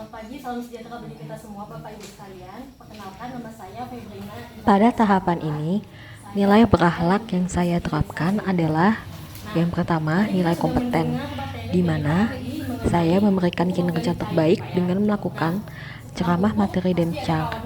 Selamat pagi, salam sejahtera bagi kita semua Bapak Ibu sekalian. Perkenalkan, nama saya Febrina. Pada tahapan ini, nilai berakhlak yang saya terapkan adalah yang pertama, nilai kompeten, di mana saya memberikan kinerja terbaik dengan melakukan ceramah materi Dencar,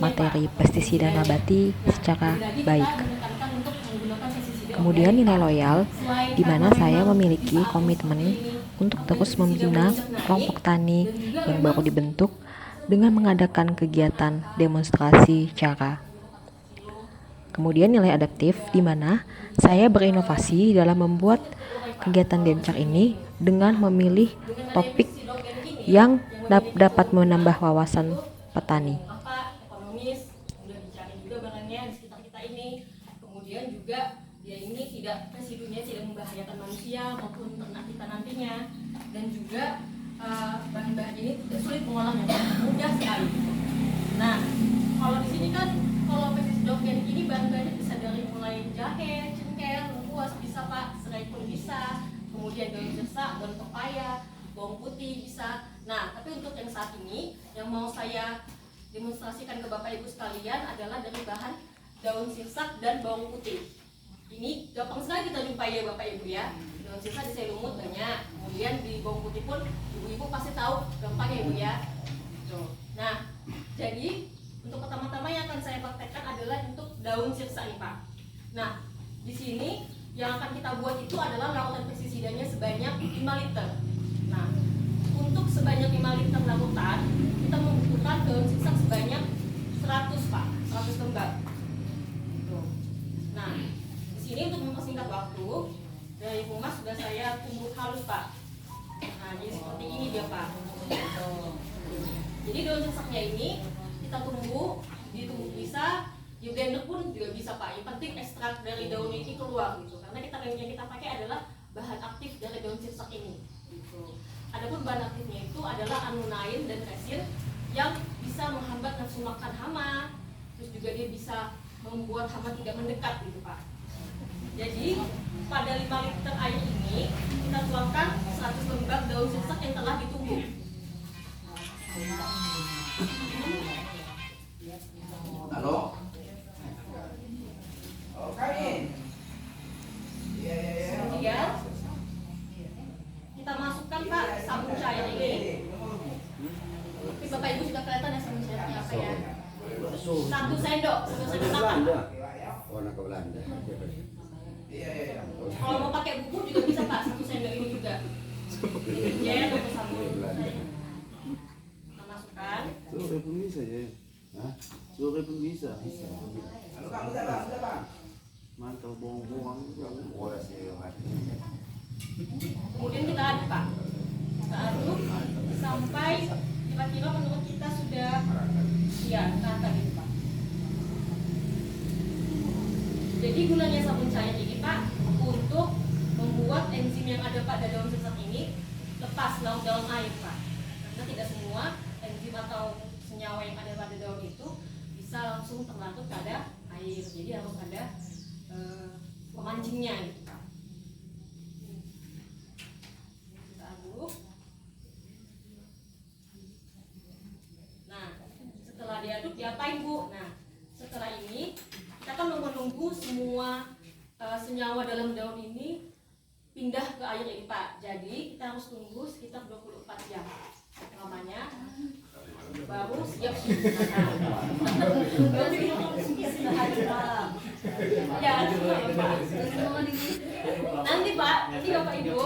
materi pestisida nabati secara baik. Kemudian nilai loyal, di mana saya memiliki komitmen untuk terus membina kelompok tani yang baru dibentuk dengan mengadakan kegiatan demonstrasi cara. Kemudian nilai adaptif, di mana saya berinovasi dalam membuat kegiatan Dencar ini dengan memilih topik yang dapat menambah wawasan petani. Ekonomis, udah dicari juga barangnya di sekitar kita ini. Kemudian juga dia ini tidak residunya tidak membahayakan manusia maupun ternak kita nantinya. Dan juga bahan-bahan ini tidak sulit mengolahnya, mudah sekali. Nah, kalau di sini kan kalau pestisida organik ini bahan-bahannya bisa dari mulai jahe, cengkeh, lengkuas bisa Pak, serai pun bisa, kemudian daun sirsak, daun pepaya, bawang putih bisa. Nah, tapi untuk yang saat ini yang mau saya demonstrasikan ke Bapak Ibu sekalian adalah dari bahan daun sirsak dan bawang putih. Ini gampang sekali kita jumpai ya Bapak Ibu ya. Daun sirsak di selimut banyak, kemudian di bawang putih pun ibu-ibu pasti tahu gampang ya Ibu ya. Nah, jadi untuk pertama-tama yang akan saya praktekkan adalah untuk daun sirsak nih Pak. Nah, di sini yang akan kita buat itu adalah larutan pestisidanya sebanyak 5 liter. Nah, untuk sebanyak 5 liter larutan kita membutuhkan daun sirsak sebanyak 100 Pak, 100 lembar. Nah, di sini untuk mempersingkat waktu dari humas sudah saya tumbuk halus Pak. Nah, jadi seperti ini dia Pak. Jadi daun sirsaknya ini kita tunggu, ditumbuk bisa, di blender pun juga bisa Pak. Yang penting ekstrak dari daun ini keluar gitu. Karena yang kita pakai adalah bahan aktif dari daun sirsak ini. Gitu. Adapun bahan aktifnya itu adalah anunain dan resin yang bisa menghambat nafsu makan hama. Terus juga dia bisa membuat hama tidak mendekat gitu Pak. Jadi pada 5 liter air ini kita tuangkan 100 lembar daun sirsak yang telah ditumbuk. Halo? Oh, Karin. Kemudian kita masukkan Pak sabun cair ini. Tapi Bapak Ibu sudah kelihatan ya sabun cairnya apa ya? 1 sendok makan. Oh, anak ke Belanda. Kalau mau pakai bubur juga bisa Pak, 1 sendok ini juga. Ya, atau sabun. Kita masukkan. Sore pun bisa ya. Hah? Sore pun bisa. Halo, Kang, udah Bang. Mantap bohong-bohong. Oh, udah sih, mati. Kemudian kita aduk Pak. Kita aduk sampai kira-kira menurut kita sudah ya rata gitu Pak. Jadi gunanya sabun cair ini Pak untuk membuat enzim yang ada pada daun sirsak ini lepas larut dalam air Pak. Karena tidak semua enzim atau senyawa yang ada pada daun itu bisa langsung terlarut pada air. Jadi harus ada pemancingnya gitu Pak. Kita aduk. Nah, setelah diaduk diapain Bu? Nah, setelah ini kita kan menunggu semua senyawa dalam daun ini pindah ke air ini Pak. Jadi kita harus tunggu sekitar 24 jam lamanya baru siap digunakan. Ya, Pak. Nanti Pak, nanti Bapak Ibu.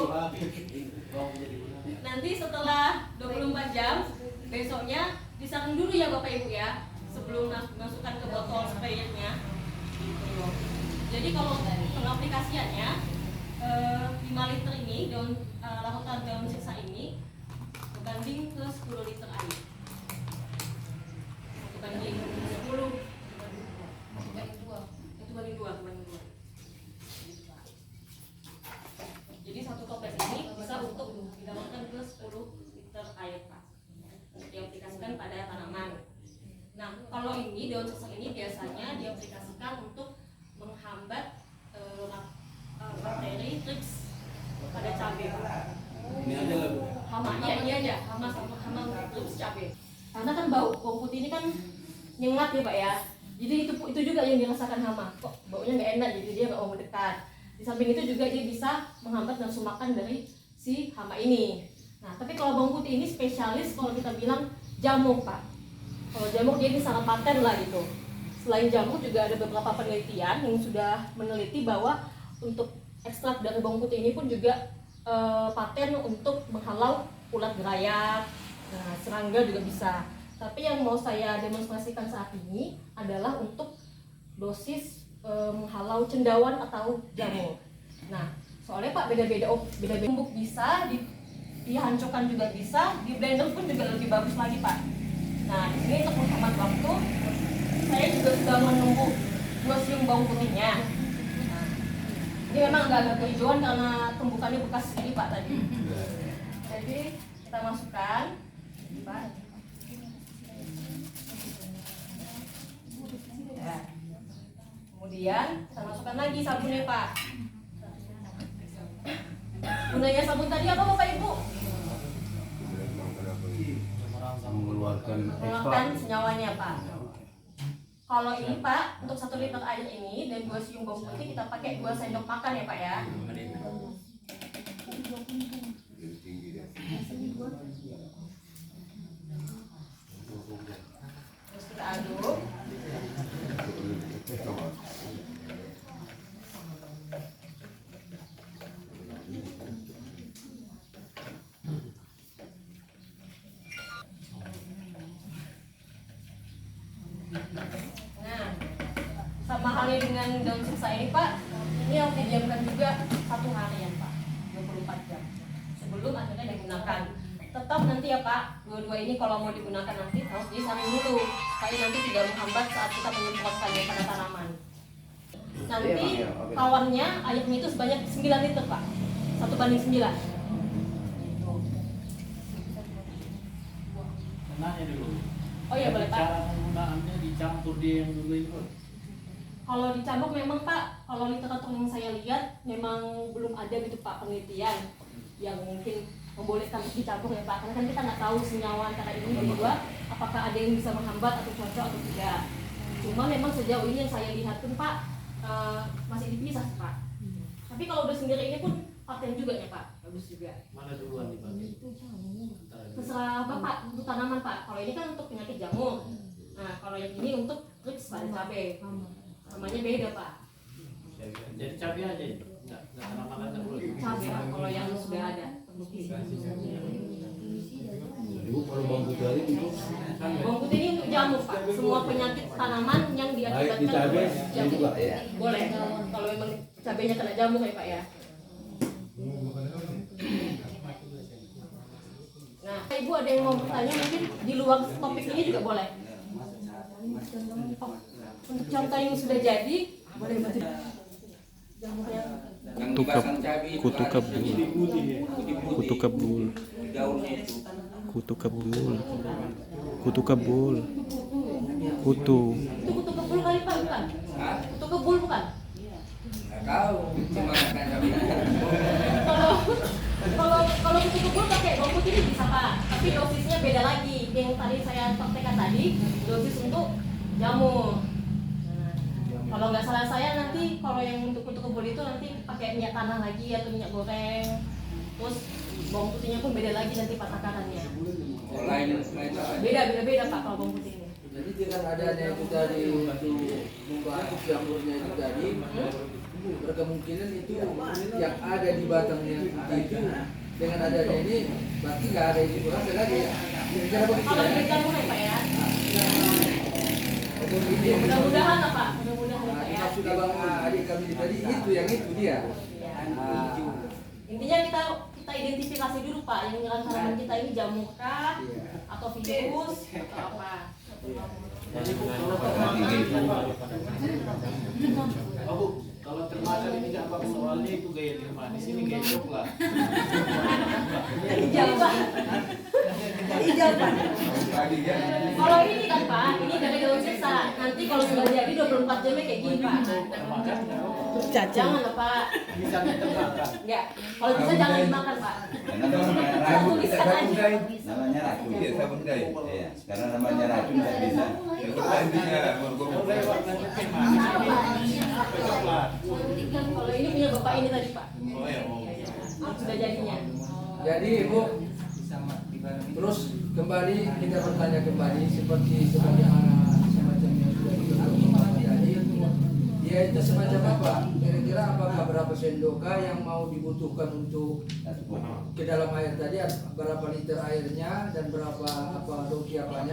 Nanti setelah 24 jam besoknya disaring dulu ya Bapak Ibu ya sebelum masukkan ke botol sprayernya. Jadi kalau pengaplikasiannya 5 liter ini larutan daun sirsak ini berbanding ke 10 liter air. Berbanding 10 itu banding 2. Jadi satu toples ini bisa untuk didapatkan ke 10 liter air Pak. Diaplikasikan pada tanaman. Nah, kalau ini daun sirsak ini biasanya diaplikasikan untuk menghambat bakteri Thrips pada cabai. Ini aja lah Bu. Hama, iya aja. Hama Thrips cabai. Karena kan bawang putih ini kan nyengat ya Pak ya. Jadi itu juga yang dirasakan hama. Kok baunya nggak enak, jadi dia nggak mau mendekat. Di samping itu juga dia bisa menghambat nafsu makan dari si hama ini. Nah, tapi kalau bawang putih ini spesialis kalau kita bilang jamur Pak. Kalau jamur dia ini sangat paten lah gitu. Selain jamur juga ada beberapa penelitian yang sudah meneliti bahwa untuk ekstrak dari bawang putih ini pun juga paten untuk menghalau ulat gerayak, nah, serangga juga bisa. Tapi yang mau saya demonstrasikan saat ini adalah untuk dosis menghalau cendawan atau jamur. Nah, soalnya Pak beda-beda bumbu bisa dihancurkan juga bisa, di blender pun juga lebih bagus lagi Pak. Nah, di sini untuk menghemat waktu, saya juga sudah menunggu 2 siung bawang putihnya. Nah, ini memang agak kehijauan karena tumbukannya bekas ini Pak tadi. Jadi kita masukkan, Pak. Ya. Kemudian kita masukkan lagi sabunnya Pak. Gunanya sabun tadi apa Bapak Ibu? Mengeluarkan senyawanya Pak. Kalau ini Pak, untuk 1 liter air ini dan 2 siung bawang putih kita pakai 2 sendok makan ya Pak ya. Terus kita aduk. Nah, sama halnya dengan daun sisa ini Pak, ini harus didiamkan juga 1 harian Pak, 24 jam sebelum akhirnya digunakan. Tetap nanti ya Pak, dua-dua ini kalau mau digunakan nanti harus disaring dulu supaya nanti tidak menghambat saat kita menyemprotkannya pada tanaman. Nanti kawannya airnya itu sebanyak 9 liter Pak, 1:9. Nanya dulu. Oh iya boleh Pak. Cara penggunaannya dicampur dia yang dulu itu. Kalau dicampur memang Pak, kalau literatur yang saya lihat memang belum ada gitu Pak penelitian yang mungkin membolehkan dicampur ya Pak. Karena kan kita nggak tahu senyawa antara ini berdua apakah ada yang bisa menghambat atau cocok atau tidak. Cuma memang sejauh ini yang saya lihat pun Pak masih dipisah Pak. Tapi kalau udah sendiri ini pun paten juga ya Pak, bagus juga. Mana duluan dipakai? Terserah Bapak untuk tanaman Pak. Kalau ini kan untuk penyakit jamur. Nah kalau yang ini untuk triks pada cabai. Namanya beda Pak. Jadi cabai aja, nggak tanaman aja dulu. Cabai Pak, kalau yang sudah ada. Ibu kalau bawang putih hari itu Bawang putih ini untuk jamur Pak. Semua penyakit tanaman yang diakibatkan di cabai oleh ini jamur. juga ya. Boleh kalau memang cabainya kena jamur ya Pak ya. Nah, Ibu ada yang mau bertanya mungkin di luar topik ini juga boleh. Untuk contoh yang sudah jadi, boleh baca jamur yang kutu kebul, kutu kebul, kutu kebul, kutu kebul, kutu. itu kutu kebul kali Pak bukan? Kutu kebul bukan? Kalau kutu kebul pakai bawang putih ini bisa Pak, tapi dosisnya beda lagi. Yang tadi saya praktekkan tadi dosis untuk jamur. Nah, kalau nggak salah saya nanti kalau yang untuk kutu kebul itu nanti pakai minyak tanah lagi atau minyak goreng. Terus bawang putihnya pun beda lagi nanti Pak takarannya. Beda Pak kalau bawang putih ini. Jadi dengan adanya itu tadi untuk membantu jamurnya itu tadi berkemungkinan itu yang ada di batangnya itu dengan adanya ini berarti nggak ada yang kurang lagi ya. Kira begitu Kalau ya. dari jamur ya Pak ya. Mudah-mudahan lah Pak, mudah-mudahan ya Pak ya. Sudah bang adik kami tadi itu yang itu dia. Intinya kita identifikasi dulu Pak yang menyerang tanaman kita ini jamur kah atau virus atau apa. Jadi Bu, kalau termakan ini nggak apa soalnya itu gaya di rumah. Di sini gaya coklat. Hijau Pak. Hijau Pak. Kalau ini kan Pak, ini dari daun sisa. Nanti kalau sudah jadi 24 jamnya kayak gini Pak. Jangan lah Pak. Bisa diterbangkan. Enggak. Kalau bisa jangan dimakan Pak. Kita tuliskan aja. Namanya racun. Iya, sabun dai. Iya, karena namanya racun nggak bisa. Itu intinya Lewat nanti manis. Kalau ini punya bapak ini tadi Pak. Oh ya, oh. Sudah jadinya. Jadi Ibu, terus kembali kita bertanya kembali seperti sebagaimana semacam yang sudah ditentukan tadi. Dia itu semacam apa? Kira-kira apakah berapa sendoka yang mau dibutuhkan untuk ke dalam air tadi? Berapa liter airnya dan berapa apa dosiapanya?